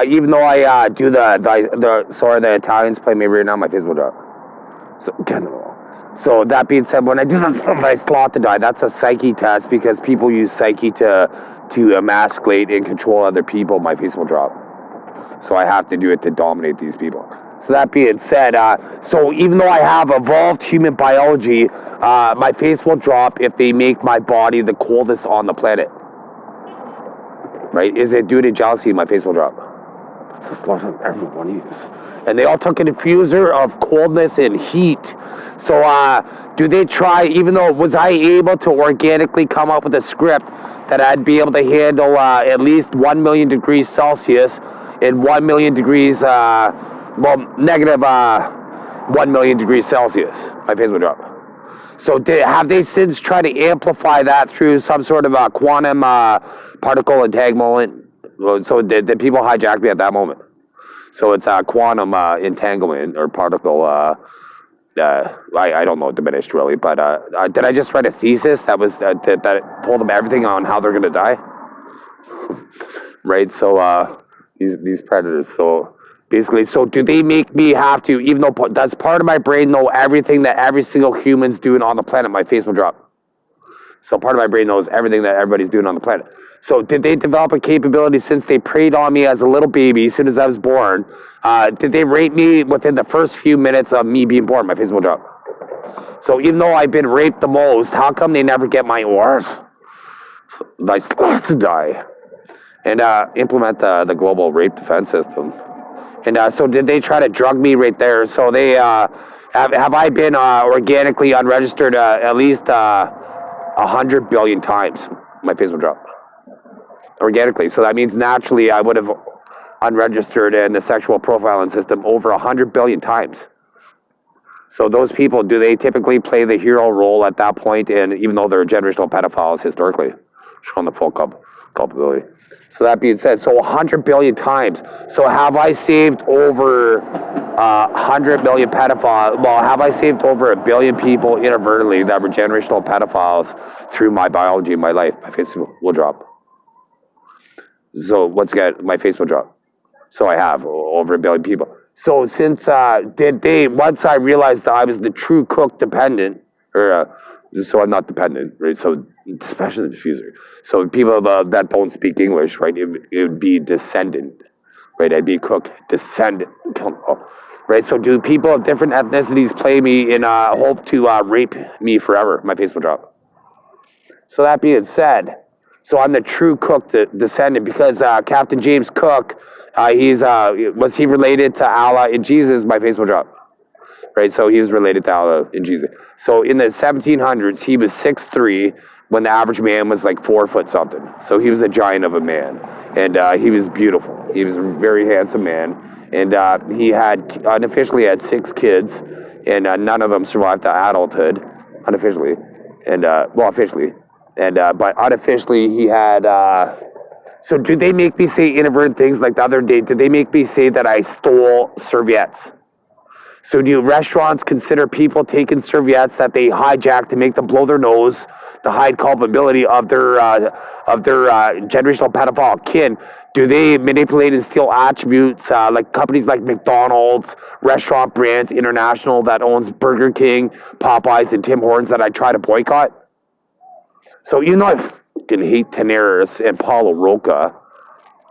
even though I do the Italians play me right now, my face will drop. So that being said, when I do my slot to die, that's a psyche test because people use psyche to emasculate and control other people. My face will drop. So I have to do it to dominate these people. So that being said, so even though I have evolved human biology, my face will drop if they make my body the coldest on the planet. Right? Is it due to jealousy? My face will drop. It's a slot of everyone use. And they all took a diffuser of coldness and heat. So do they try, even though was I able to organically come up with a script that I'd be able to handle at least 1 million degrees Celsius and 1 million degrees, negative 1 million degrees Celsius. My face would drop. So have they since tried to amplify that through some sort of a quantum particle entanglement? So did people hijack me at that moment? So it's a quantum entanglement or particle. I don't know, diminished really, but did I just write a thesis that was that told them everything on how they're gonna die? Right. So these predators. So basically, so do they make me have to? Even though does part of my brain know everything that every single human's doing on the planet? My face will drop. So part of my brain knows everything that everybody's doing on the planet. So did they develop a capability since they preyed on me as a little baby as soon as I was born? Did they rape me within the first few minutes of me being born? My face will drop. So even though I've been raped the most, how come they never get my ores? So I still have to die. And implement the global rape defense system. And so did they try to drug me right there? So they have I been organically unregistered at least 100 billion times? My face will drop. Organically. So that means naturally I would have unregistered in the sexual profiling system over 100 billion times. So those people, do they typically play the hero role at that point? And even though they're generational pedophiles historically, showing the full culpability. So that being said, so 100 billion times. So have I saved over 100 million pedophiles? Well, have I saved over 1 billion people inadvertently that were generational pedophiles through my biology in my life? My face will drop. So once again, my face will drop. So I have over 1 billion people. So since once I realized that I was the true cook dependent, so I'm not dependent, right? So especially the diffuser. So people that don't speak English, right? It would be descendant, right? I'd be cook descendant, right? So do people of different ethnicities play me in hope to rape me forever? My face will drop. So that being said, so I'm the true Cook, the descendant, because Captain James Cook, was he related to Allah and Jesus? My face will drop. Right, so he was related to Allah and Jesus. So in the 1700s, he was 6'3", when the average man was like 4 foot something. So he was a giant of a man, and he was beautiful. He was a very handsome man, and he had unofficially had 6 kids, and none of them survived to adulthood, unofficially, and officially. And but unofficially, he had. So, do they make me say inadvertent things like the other day? Did they make me say that I stole serviettes? So, do restaurants consider people taking serviettes that they hijack to make them blow their nose to hide culpability of their generational pedophile kin? Do they manipulate and steal attributes like companies like McDonald's, Restaurant Brands International that owns Burger King, Popeyes, and Tim Hortons that I try to boycott? So even though I fucking hate Tenaris and Paulo Roca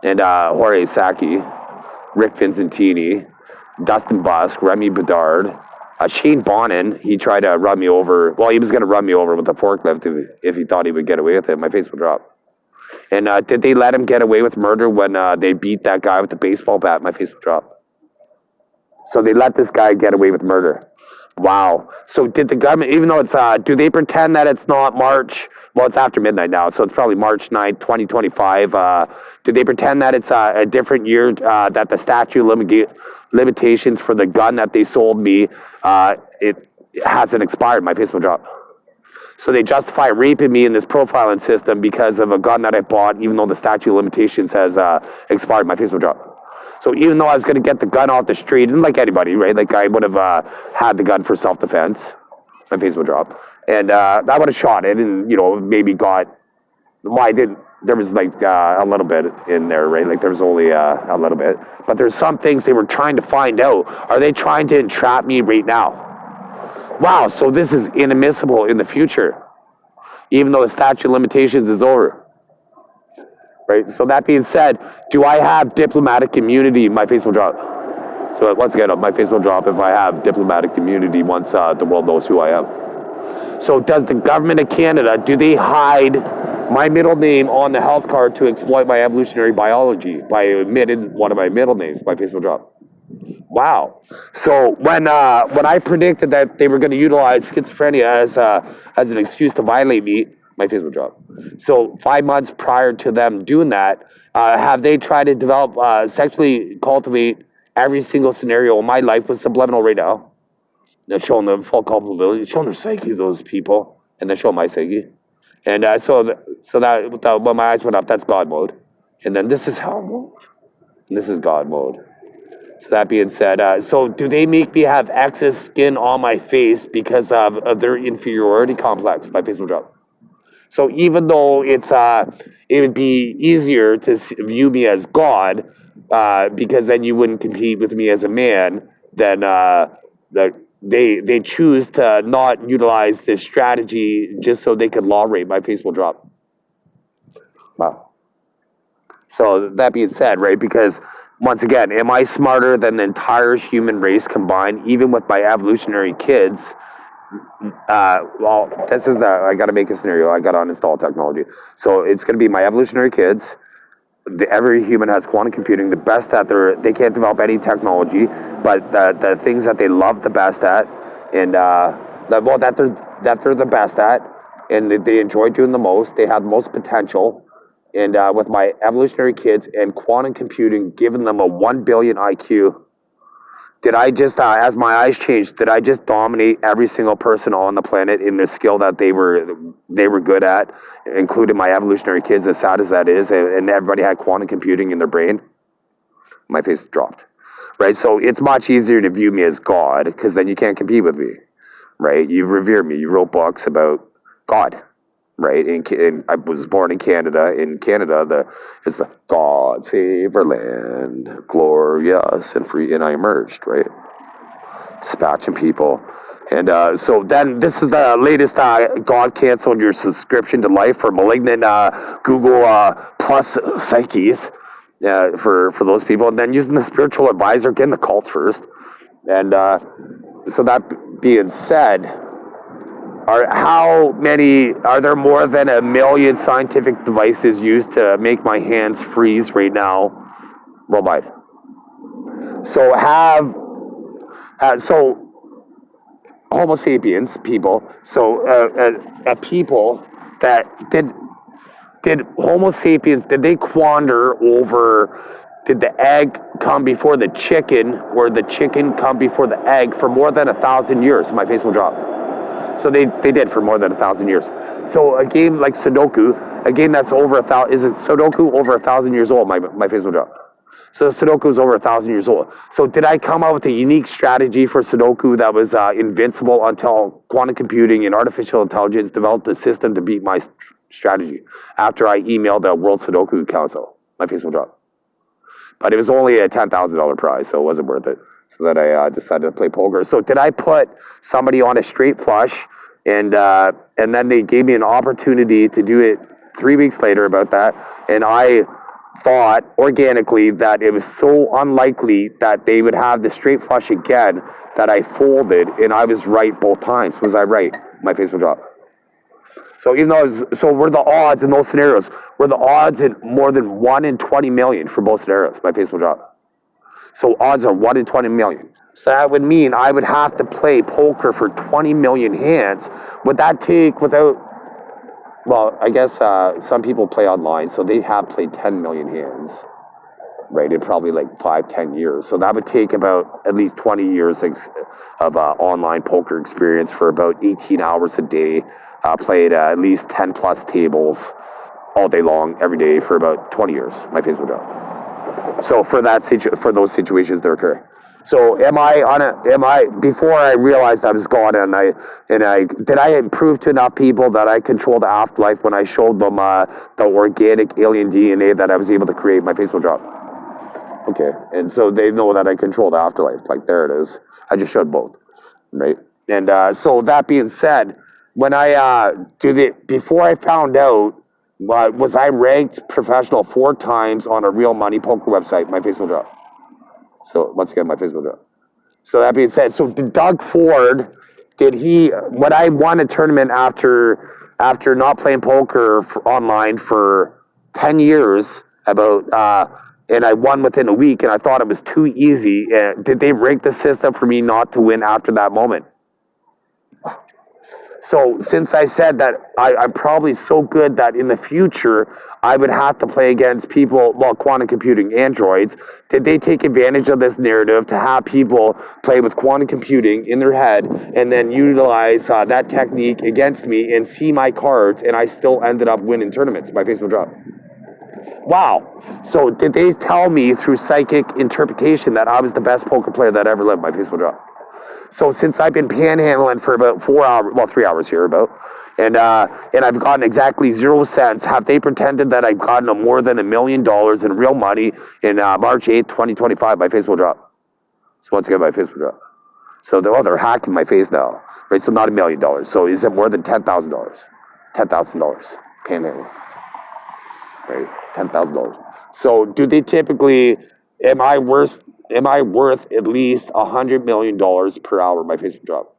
and Jorge Sacchi, Rick Vincentini, Dustin Busk, Remy Bedard, Shane Bonin, he tried to run me over. Well, he was going to run me over with a forklift if he thought he would get away with it. My face would drop. And did they let him get away with murder when they beat that guy with the baseball bat? My face would drop. So they let this guy get away with murder. Wow. So did the government, even though it's, do they pretend that it's not March? Well, it's after midnight now, so it's probably March 9th, 2025. Do they pretend that it's a different year, that the statute limitations for the gun that they sold me, it hasn't expired? My face will drop. So they justify raping me in this profiling system because of a gun that I bought, even though the statute of limitations has expired. My face will drop. So even though I was going to get the gun off the street, and like anybody, right? Like I would have had the gun for self-defense. My face would drop. And I would have shot it and, maybe got Well, I didn't. There was like a little bit in there, right? Like there was only a little bit, but there's some things they were trying to find out. Are they trying to entrap me right now? Wow, so this is inadmissible in the future, even though the statute of limitations is over, right? So that being said, do I have diplomatic immunity? My face will drop. So once again, my face will drop if I have diplomatic immunity once the world knows who I am. So does the government of Canada, do they hide my middle name on the health card to exploit my evolutionary biology by omitting one of my middle names? My face will drop. Wow. So when I predicted that they were going to utilize schizophrenia as an excuse to violate me, my face will drop. So 5 months prior to them doing that, have they tried to develop, sexually cultivate every single scenario in my life with subliminal right now? They're showing the full culpability, showing their psyche, those people, and they're showing my psyche. And so that when my eyes went up, that's God mode. And then this is hell mode. And this is God mode. So that being said, so do they make me have excess skin on my face because of their inferiority complex? My face will drop. So even though it would be easier to view me as God, because then you wouldn't compete with me as a man, then they choose to not utilize this strategy just so they could law rape. My face will drop. Wow. So that being said, right, because once again, am I smarter than the entire human race combined, even with my evolutionary kids? Well, I got to make a scenario. I got to uninstall technology. So it's going to be my evolutionary kids. Every human has quantum computing, the best at they can't develop any technology, but the things that they love the best at, and that they're the best at, and they enjoy doing the most, they have the most potential. And with my evolutionary kids and quantum computing giving them a 1 billion IQ, did I just, as my eyes changed, did I just dominate every single person on the planet in the skill that they were good at, including my evolutionary kids, as sad as that is, and everybody had quantum computing in their brain? My face dropped, right? So it's much easier to view me as God, because then you can't compete with me, right? You revere me. You wrote books about God, right? And I was born in Canada. In Canada, it's the God save our land, glorious and free, and I emerged, right? Dispatching people. And so then this is the latest, God canceled your subscription to life for malignant Google Plus psyches for those people. And then using the spiritual advisor, getting the cults first. And so that being said, are there more than 1 million scientific devices used to make my hands freeze right now worldwide? So Homo sapiens people, a people that did Homo sapiens, did they quander over, did the egg come before the chicken or the chicken come before the egg for more than 1,000 years? My face will drop. So they did for more than 1,000 years. So a game like Sudoku, a game that's over 1,000, is it Sudoku over 1,000 years old? My face will drop. So Sudoku is over 1,000 years old. So did I come out with a unique strategy for Sudoku that was invincible until quantum computing and artificial intelligence developed a system to beat my strategy after I emailed the World Sudoku Council? My face will drop. But it was only a $10,000 prize, so it wasn't worth it. So that I decided to play poker. So did I put somebody on a straight flush, and then they gave me an opportunity to do it 3 weeks later about that, and I thought organically that it was so unlikely that they would have the straight flush again that I folded, and I was right both times. Was I right? My face will drop. So even though were the odds in those scenarios, were the odds in more than 1 in 20 million for both scenarios? My face will drop. So odds are 1 in 20 million. So that would mean I would have to play poker for 20 million hands. Would that take without, well, I guess some people play online, so they have played 10 million hands, right, in probably like 5-10 years. So that would take about at least 20 years of online poker experience for about 18 hours a day, played at least 10 plus tables all day long, every day for about 20 years. My face would go. So for for those situations to occur. So before I realized I was gone did I prove to enough people that I control the afterlife when I showed them the organic alien DNA that I was able to create my Facebook drop? Okay, and so they know that I control the afterlife. Like, there it is. I just showed both, right? And so that being said, when I before I found out, was I ranked professional 4 times on a real money poker website, my Facebook drop. So once again, my Facebook drop. So that being said, so did Doug Ford, when I won a tournament after not playing poker online for 10 years, and I won within a week, and I thought it was too easy, did they rig the system for me not to win after that moment? So since I said that I'm probably so good that in the future I would have to play against people, quantum computing androids, did they take advantage of this narrative to have people play with quantum computing in their head and then utilize that technique against me and see my cards, and I still ended up winning tournaments by Facebook drop? Wow. So did they tell me through psychic interpretation that I was the best poker player that ever lived by Facebook drop? So since I've been panhandling for about 4 hours, 3 hours here about, and I've gotten exactly 0 cents, have they pretended that I've gotten more than $1 million in real money in March 8th, 2025 by Facebook drop? So once again, by Facebook drop. So they're hacking my face now, right? So not $1 million. So is it more than $10,000? $10,000 panhandling, right? $10,000. So do they typically? Am I worth at least $100 million per hour by Facebook drop?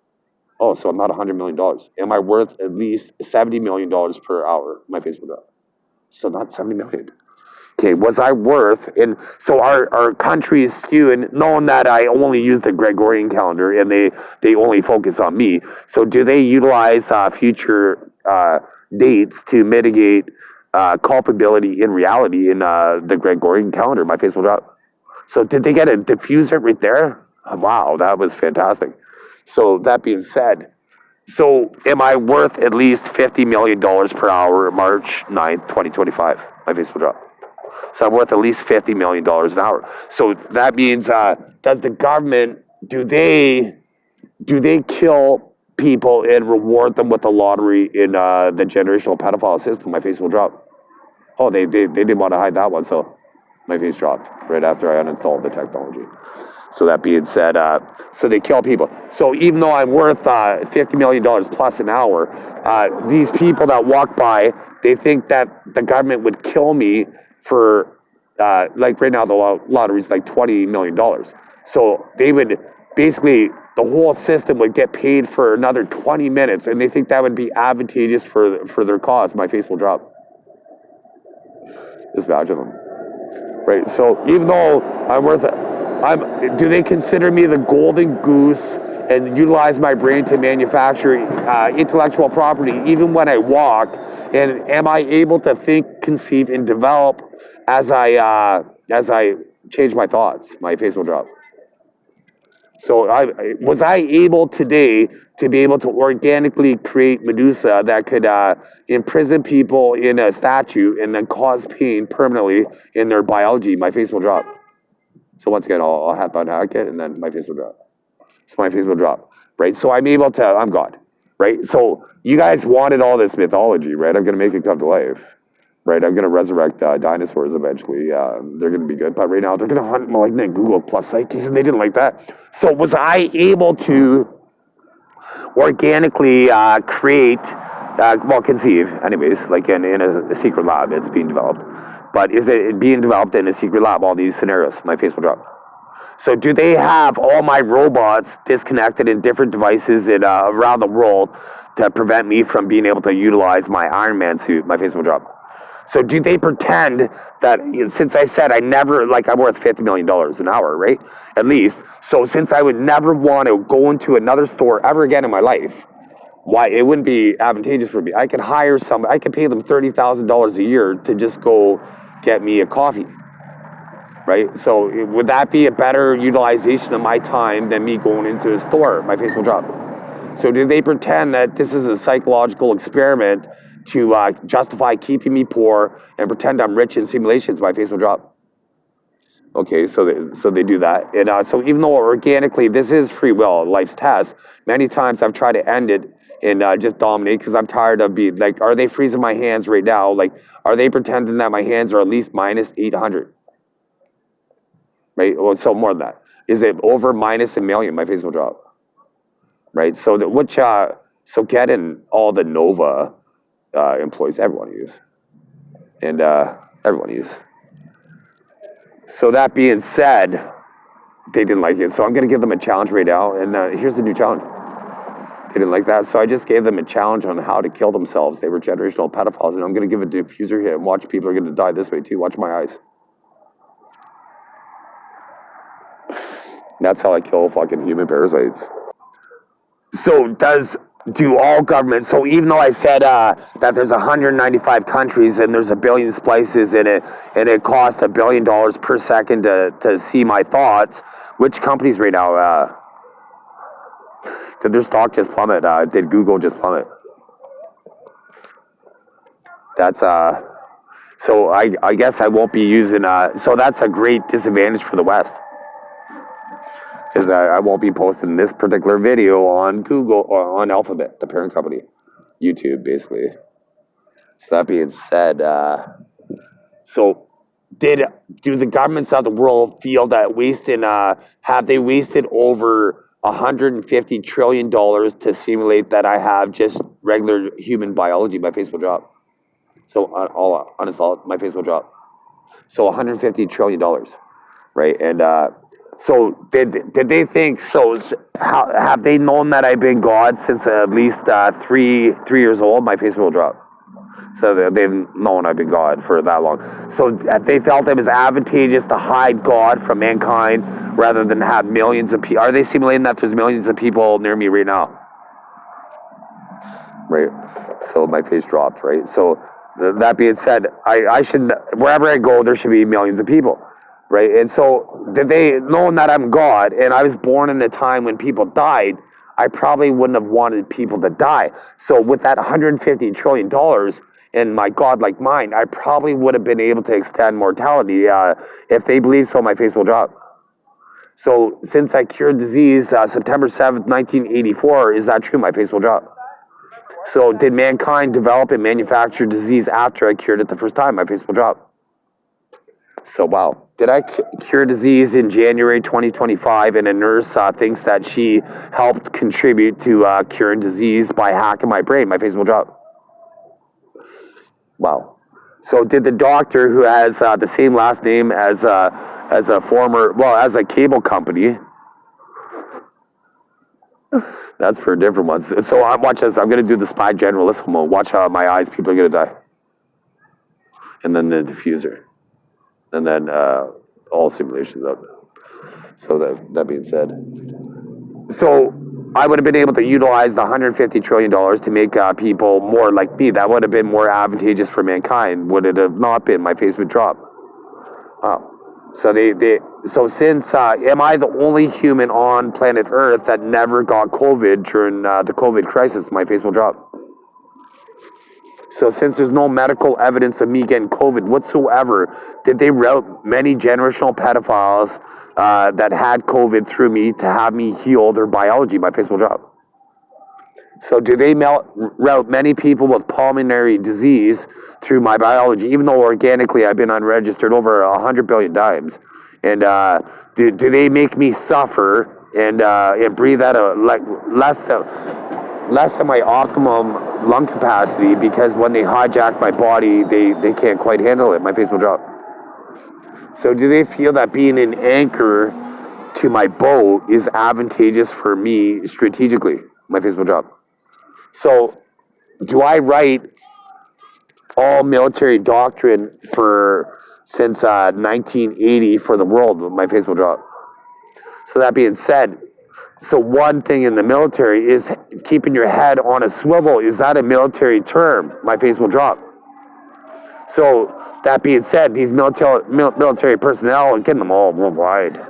Oh, so I'm not $100 million. Am I worth at least $70 million per hour my Facebook drop? So not 70 million. Okay, was I worth? And so our country is skewed, knowing that I only use the Gregorian calendar and they only focus on me. So do they utilize future dates to mitigate culpability in reality in the Gregorian calendar, my Facebook drop? So did they get a diffuser right there? Wow, that was fantastic. So that being said, so am I worth at least $50 million per hour March 9th, 2025, my Facebook drop? So I'm worth at least $50 million an hour. So that means, does the government, do they kill people and reward them with the lottery in the generational pedophile system, my Facebook drop? Oh, they didn't want to hide that one, so my face dropped right after I uninstalled the technology. So that being said, so they kill people. So even though I'm worth $50 million plus an hour, these people that walk by, they think that the government would kill me for, like right now, the lottery is like $20 million. So they would basically, the whole system would get paid for another 20 minutes, and they think that would be advantageous for their cause. My face will drop. Just vouch them. Right, so even though I'm worth it, do they consider me the golden goose and utilize my brain to manufacture intellectual property even when I walk? And am I able to think, conceive, and develop as I change my thoughts? My face will drop. So was I able today to be able to organically create Medusa that could imprison people in a statue and then cause pain permanently in their biology? My face will drop. So once again, I'll hack it, and then my face will drop. So my face will drop, right? So I'm able to, I'm God, right? So you guys wanted all this mythology, right? I'm going to make it come to life, right? I'm going to resurrect dinosaurs eventually. They're going to be good. But right now, they're going to hunt malignant Google Plus psyches, and they didn't like that. So was I able to organically create, conceive, anyways, like in a secret lab, it's being developed. But is it being developed in a secret lab, all these scenarios? My face will drop. So do they have all my robots disconnected in different devices around the world to prevent me from being able to utilize my Iron Man suit? My face will drop. So do they pretend that, since I said I'm worth $50 million an hour, right? At least. So since I would never want to go into another store ever again in my life, why it wouldn't be advantageous for me? I could hire somebody, I could pay them $30,000 a year to just go get me a coffee, right? So would that be a better utilization of my time than me going into a store? My face will drop. So do they pretend that this is a psychological experiment to justify keeping me poor and pretend I'm rich in simulations? My face will drop. Okay, so they do that, and so even though organically this is free will, life's test. Many times I've tried to end it and just dominate because I'm tired of being like, are they freezing my hands right now? Like, are they pretending that my hands are at least minus 800? Right? Well, so more than that. Is it over minus a million? My face will drop. Right? So so getting all the Nova employees, everyone use, and everyone use. So that being said, they didn't like it. So I'm going to give them a challenge right now. And here's the new challenge. They didn't like that. So I just gave them a challenge on how to kill themselves. They were generational pedophiles. And I'm going to give a diffuser hit and watch people are going to die this way too. Watch my eyes. That's how I kill fucking human parasites. So do all governments, so even though I said that there's 195 countries and there's a billion splices in it, and it costs $1 billion per second to see my thoughts, which companies right now, did their stock just plummet? Did Google just plummet? That's, so I guess I won't be using, so that's a great disadvantage for the West. Because I won't be posting this particular video on Google or on Alphabet, the parent company, YouTube, basically. So that being said, so do the governments of the world feel that have they wasted over $150 trillion to simulate that I have just regular human biology? My face will drop. So all honest, my face will drop. So $150 trillion, right? And so did they think so? How have they known that I've been God since at least 3 years old? My face will drop. So they've known I've been God for that long. So they felt it was advantageous to hide God from mankind rather than have millions of people. Are they simulating that there's millions of people near me right now? Right. So my face dropped. Right. So that being said, I should, wherever I go, there should be millions of people. Right. And so did they, knowing that I'm God and I was born in a time when people died, I probably wouldn't have wanted people to die. So with that $150 trillion in my godlike mind, I probably would have been able to extend mortality. If they believe so, my face will drop. So since I cured disease September 7th, 1984, is that true? My face will drop. So did mankind develop and manufacture disease after I cured it the first time? My face will drop. So, wow. Did I cure disease in January 2025 and a nurse thinks that she helped contribute to curing disease by hacking my brain? My face will drop. Wow. So did the doctor who has the same last name as a former, well, as a cable company, that's for different ones. So watch this. I'm going to do the spy generalissimo. Watch my eyes. People are going to die. And then the diffuser. And then all simulations of it. So that being said, so I would have been able to utilize the $150 trillion to make people more like me. That would have been more advantageous for mankind. Would it have not been? My face would drop. So since am I the only human on planet Earth that never got COVID during the COVID crisis? My face will drop. So since there's no medical evidence of me getting COVID whatsoever, did they route many generational pedophiles that had COVID through me to have me heal their biology? My face will drop. So do they route many people with pulmonary disease through my biology, even though organically I've been unregistered over 100 billion times? And do they make me suffer and breathe out like less than my optimum lung capacity, because when they hijack my body, they can't quite handle it. My face will drop. So do they feel that being an anchor to my boat is advantageous for me strategically? My face will drop. So do I write all military doctrine since 1980 for the world? My face will drop. So that being said, so one thing in the military is keeping your head on a swivel. Is that a military term? My face will drop. So that being said, these military personnel, getting them all worldwide,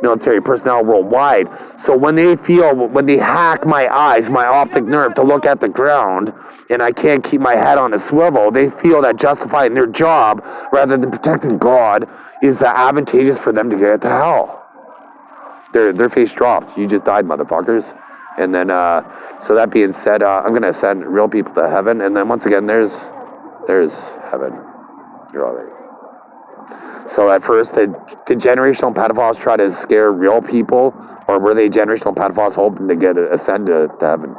military personnel worldwide. So when they hack my eyes, my optic nerve to look at the ground, and I can't keep my head on a swivel, they feel that justifying their job rather than protecting God is advantageous for them to get to hell. Their face dropped. You just died, motherfuckers. And then, so that being said, I'm gonna send real people to heaven. And then once again, there's heaven. You're all right. So at first, did generational pedophiles try to scare real people, or were they generational pedophiles hoping to ascend to heaven?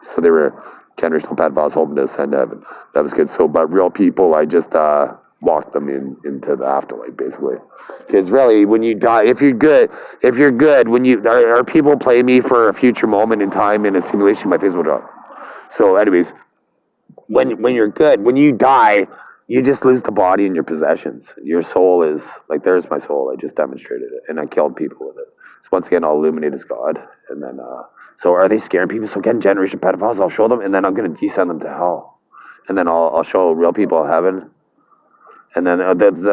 So they were generational pedophiles hoping to ascend to heaven. That was good. So, but real people, I just walked them into the afterlife, basically. Because really, when you die, if you're good, when you are people play me for a future moment in time in a simulation, my face will drop. So, anyways, when you're good, when you die, you just lose the body and your possessions. Your soul is like, there's my soul. I just demonstrated it, and I killed people with it. So once again, I'll illuminate as God, and then so are they scaring people? So again, generation pedophiles, I'll show them, and then I'm gonna descend them to hell, and then I'll show real people heaven, and then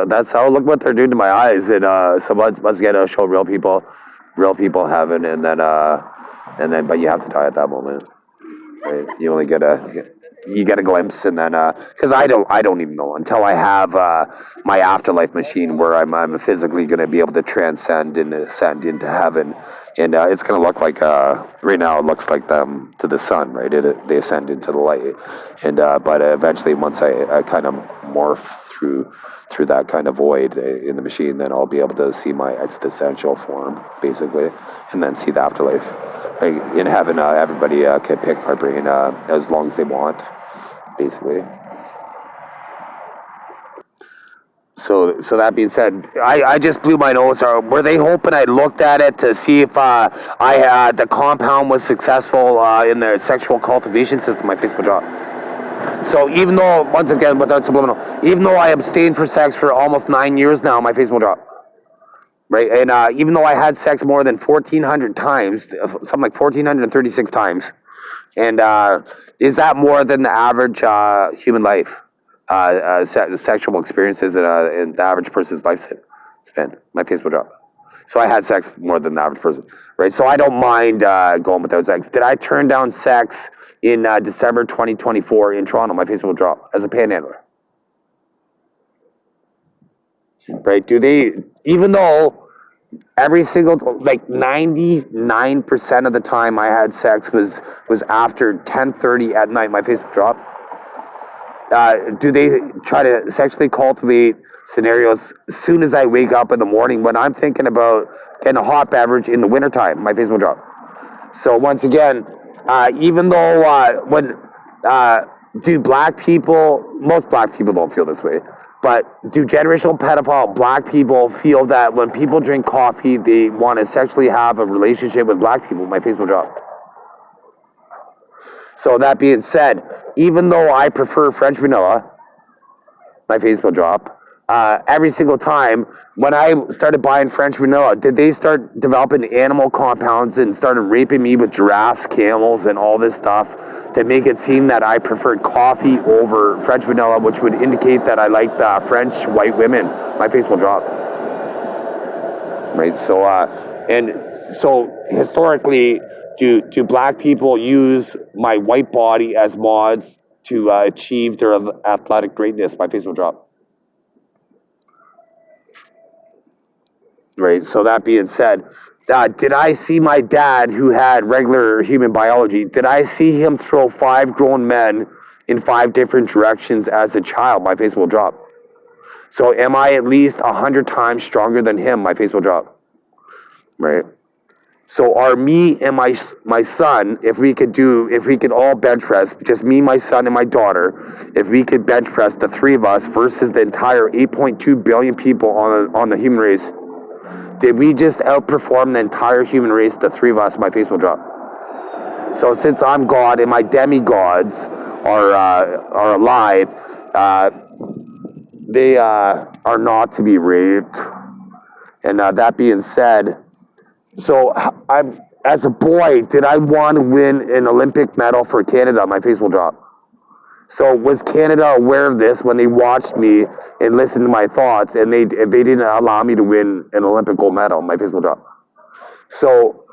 that's how, look what they're doing to my eyes, and so once again, I'll show real people heaven, and then but you have to die at that moment. Right? You only get a glimpse, and then because I don't even know until I have my afterlife machine where I'm physically going to be able to transcend and ascend into heaven, and it's going to look like right now it looks like them to the sun, right? They ascend into the light, and but eventually once I kind of morph through that kind of void in the machine, then I'll be able to see my existential form, basically, and then see the afterlife. In heaven, everybody can pick my brain as long as they want, basically. So that being said, I just blew my nose. Were they hoping I looked at it to see if the compound was successful in their sexual cultivation system? My face would drop. So even though, once again, without subliminal, even though I abstained for sex for almost 9 years now, my face will drop. Right? And even though I had sex more than 1,400 times, something like 1,436 times, and is that more than the average human life, sexual experiences in the average person's lifespan? My face will drop. So I had sex more than the average person, right? So I don't mind going without sex. Did I turn down sex in December 2024 in Toronto? My face will drop as a panhandler. Right? Do they, even though every single, like 99% of the time I had sex was after 10:30 at night, my face will drop. Do they try to sexually cultivate scenarios as soon as I wake up in the morning when I'm thinking about getting a hot beverage in the wintertime? My face will drop. So once again, even though do black people, most black people don't feel this way, but do generational pedophile black people feel that when people drink coffee, they want to sexually have a relationship with black people? My face will drop. So that being said, even though I prefer French vanilla, my face will drop. Every single time when I started buying French vanilla, did they start developing animal compounds and started raping me with giraffes, camels, and all this stuff to make it seem that I preferred coffee over French vanilla, which would indicate that I liked French white women? My face will drop. Right. So and so historically, do black people use my white body as mods to achieve their athletic greatness? My face will drop. Right. So that being said, did I see my dad, who had regular human biology? Did I see him throw 5 grown men in 5 different directions as a child? My face will drop. So am I at least 100 times stronger than him? My face will drop. Right. So are me and my son, if we could all bench press, just me, my son, and my daughter, if we could bench press the 3 of us versus the entire 8.2 billion people on the human race, did we just outperform the entire human race, the 3 of us? My face will drop. So since I'm God and my demigods are alive, they are not to be raped. And that being said, so as a boy, did I want to win an Olympic medal for Canada? My face will drop. So was Canada aware of this when they watched me and listened to my thoughts, and they didn't allow me to win an Olympic gold medal? My face will drop. So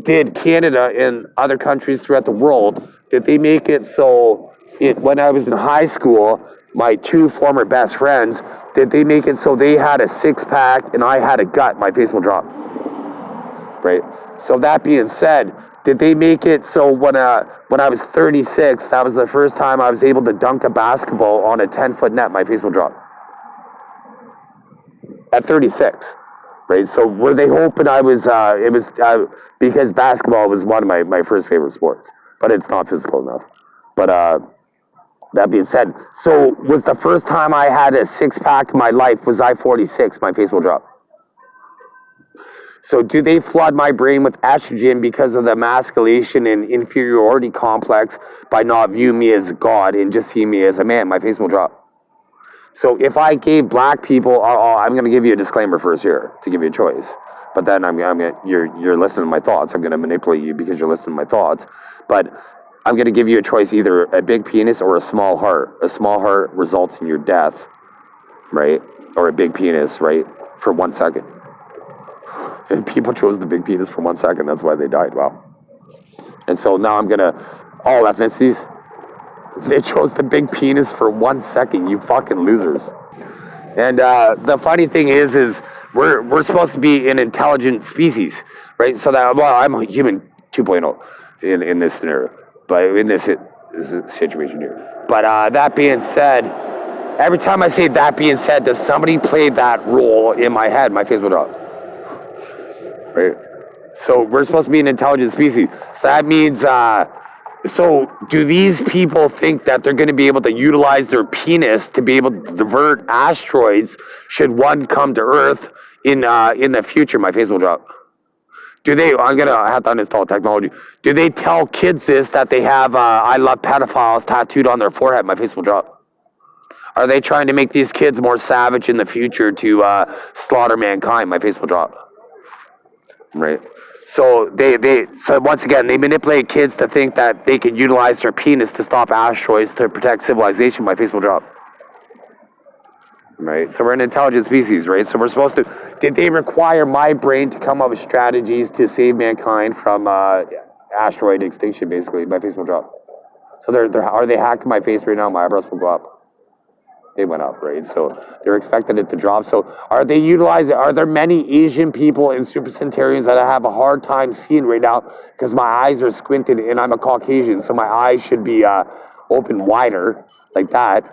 did Canada and other countries throughout the world, did they make it so when I was in high school, my two former best friends, did they make it so they had a six-pack and I had a gut? My face will drop. Right? So that being said, did they make it so when I was 36, that was the first time I was able to dunk a basketball on a 10-foot net? My face will drop. At 36, right? So were they hoping I was, because basketball was one of my first favorite sports, but it's not physical enough. But that being said, so was the first time I had a six-pack in my life, was I 46? My face will drop. So do they flood my brain with estrogen because of the emasculation and inferiority complex by not viewing me as God and just seeing me as a man? My face will drop. So if I gave black people, I'm going to give you a disclaimer first here to give you a choice. But then you're listening to my thoughts. I'm going to manipulate you because you're listening to my thoughts. But I'm going to give you a choice, either a big penis or a small heart. A small heart results in your death, right? Or a big penis, right? For 1 second. And people chose the big penis for 1 second. That's why they died. Wow. And so now I'm going to, all ethnicities, they chose the big penis for 1 second. You fucking losers. And the funny thing is we're supposed to be an intelligent species, right? So that, well, I'm a human 2.0 in this scenario, but in this situation here. But that being said, every time I say that being said, does somebody play that role in my head? My face will drop. Right? So we're supposed to be an intelligent species. So that means, so do these people think that they're going to be able to utilize their penis to be able to divert asteroids should one come to Earth in the future? My face will drop. Do they, I'm going to have to uninstall technology. Do they tell kids this, that they have I love pedophiles tattooed on their forehead? My face will drop. Are they trying to make these kids more savage in the future to slaughter mankind? My face will drop. Right. So so once again, they manipulate kids to think that they can utilize their penis to stop asteroids to protect civilization. My face will drop. Right. So we're an intelligent species, right? So we're supposed to. Did they require my brain to come up with strategies to save mankind from asteroid extinction? Basically, my face will drop. So are they hacked my face right now? My eyebrows will go up. They went up, right? So they're expecting it to drop. So are there many Asian people and super centurions that I have a hard time seeing right now because my eyes are squinted and I'm a Caucasian, so my eyes should be open wider like that.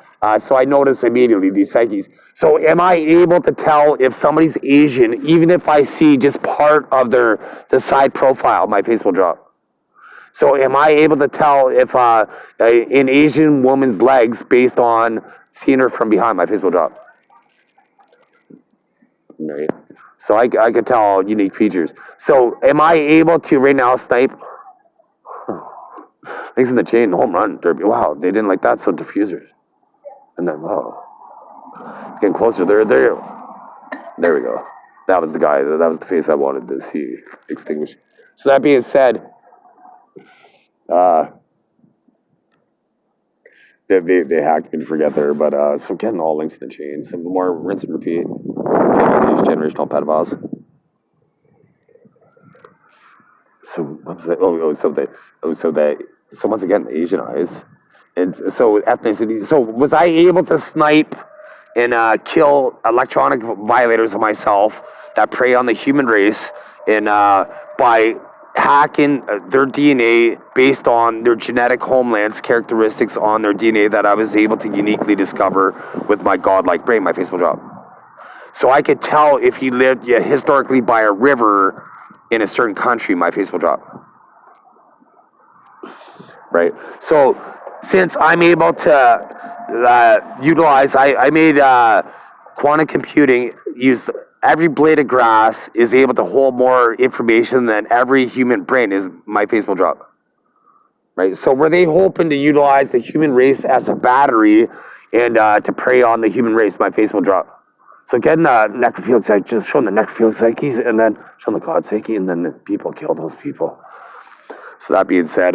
So I notice immediately these psyches. So am I able to tell if somebody's Asian, even if I see just part of the side profile? My face will drop. So am I able to tell if an Asian woman's legs based on seeing her from behind? My face will drop. Right. So I could tell unique features. So am I able to right now snipe? Thanks in the chain, home run, derby. Wow, they didn't like that, so diffusers. And then, wow. Getting closer. There we go. That was the guy. That was the face I wanted to see extinguish. So that being said, they hacked me to forget there, but so getting all links in the chain. Some more rinse and repeat. These generational pedophiles. So what was that? So once again, the Asian eyes, and so ethnicity. So was I able to snipe and kill electronic violators of myself that prey on the human race, and by hacking their DNA based on their genetic homelands characteristics on their DNA that I was able to uniquely discover with my godlike brain? My face will drop. So I could tell if he lived historically by a river in a certain country. My face will drop. Right. So since I'm able to utilize, I made quantum computing use every blade of grass is able to hold more information than every human brain is. My face will drop. Right. So were they hoping to utilize the human race as a battery and to prey on the human race? My face will drop. So getting the necrophilic psyche, just showing the necrophilic psyches, and then showing the god psyche, and then the people kill those people. So that being said,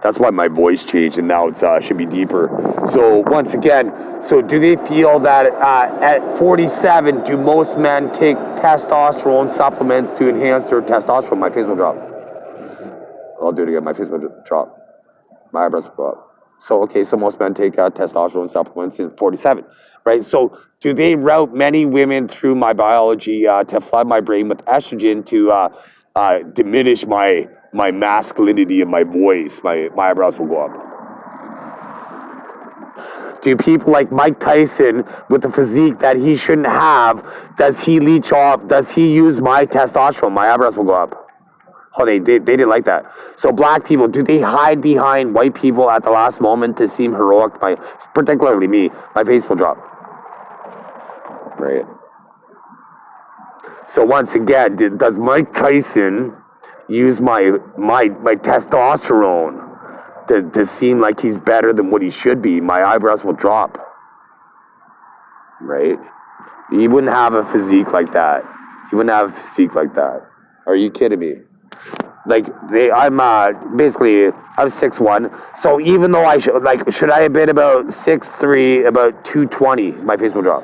That's why my voice changed, and now it should be deeper. So once again, so do they feel that at 47, do most men take testosterone supplements to enhance their testosterone? My face will drop. I'll do it again. My face will drop. My eyebrows will go up. So, okay, so most men take testosterone supplements in 47, right? So do they route many women through my biology to flood my brain with estrogen to diminish my masculinity and my voice? My eyebrows will go up. Do people like Mike Tyson with the physique that he shouldn't have, does he leech off, does he use my testosterone? My eyebrows will go up. Oh, they didn't like that. So black people, do they hide behind white people at the last moment to seem heroic? Particularly me, my face will drop. Right. So once again, does Mike Tyson use my testosterone to seem like he's better than what he should be? My eyebrows will drop. Right. He wouldn't have a physique like that. Are you kidding me? Like I'm 6'1", so even though should I have been about 6'3", about 220, my face will drop.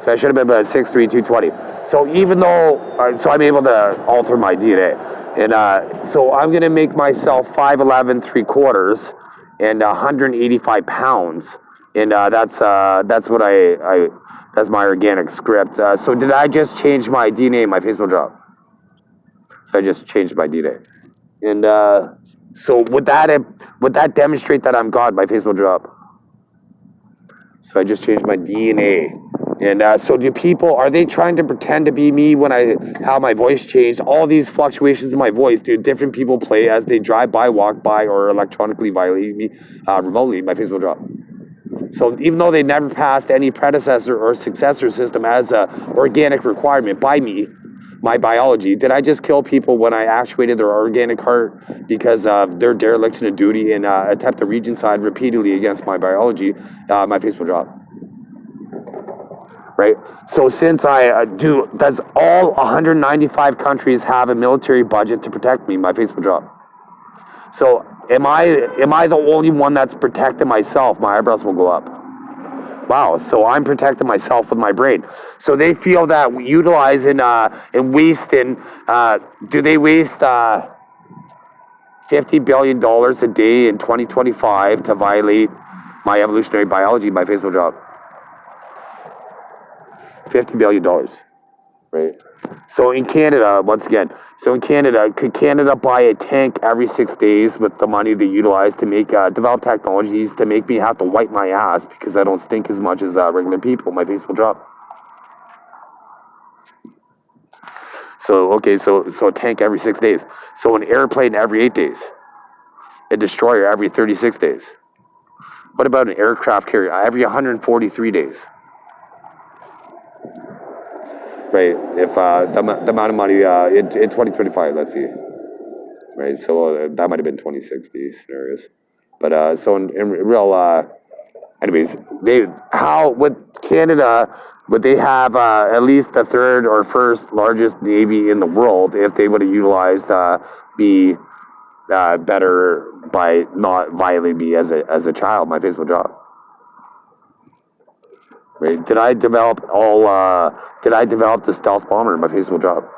So I should have been about 6'3", 220. So even though, so I'm able to alter my DNA, and so I'm gonna make myself 5'11", 3/4, and 185 pounds, and that's what that's my organic script. So did I just change my DNA? My face will drop. So I just changed my DNA. And so would that demonstrate that I'm God? My face will drop. So I just changed my DNA. And so do people, are they trying to pretend to be me when how my voice changed? All these fluctuations in my voice, do different people play as they drive by, walk by, or electronically violate me remotely? My face will drop. So even though they never passed any predecessor or successor system as an organic requirement by me, my biology, did I just kill people when I actuated their organic heart because of their dereliction of duty and attempt to regicide repeatedly against my biology? My face will drop. Right? So since does all 195 countries have a military budget to protect me? My face will drop. So am I the only one that's protecting myself? My eyebrows will go up. Wow, so I'm protecting myself with my brain. So they feel that utilizing and wasting, do they waste $50 billion a day in 2025 to violate my evolutionary biology? My face will drop. $50 billion, right? So in Canada, once again, could Canada buy a tank every 6 days with the money they utilize to make develop technologies to make me have to wipe my ass because I don't stink as much as regular people? My face will drop. So okay, so a tank every 6 days. So an airplane every 8 days. A destroyer every 36 days. What about an aircraft carrier every 143 days? Right, if the amount of money in 2025, let's see. Right, so that might have been 2060 scenarios. But so in real, anyways, would Canada, would they have at least the third or first largest navy in the world if they would have utilized better by not violating me as a child? My face would drop. Right? Did I develop the stealth bomber? My face will drop.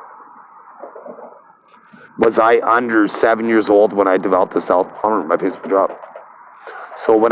Was I under 7 years old when I developed the stealth bomber? My face will drop. So when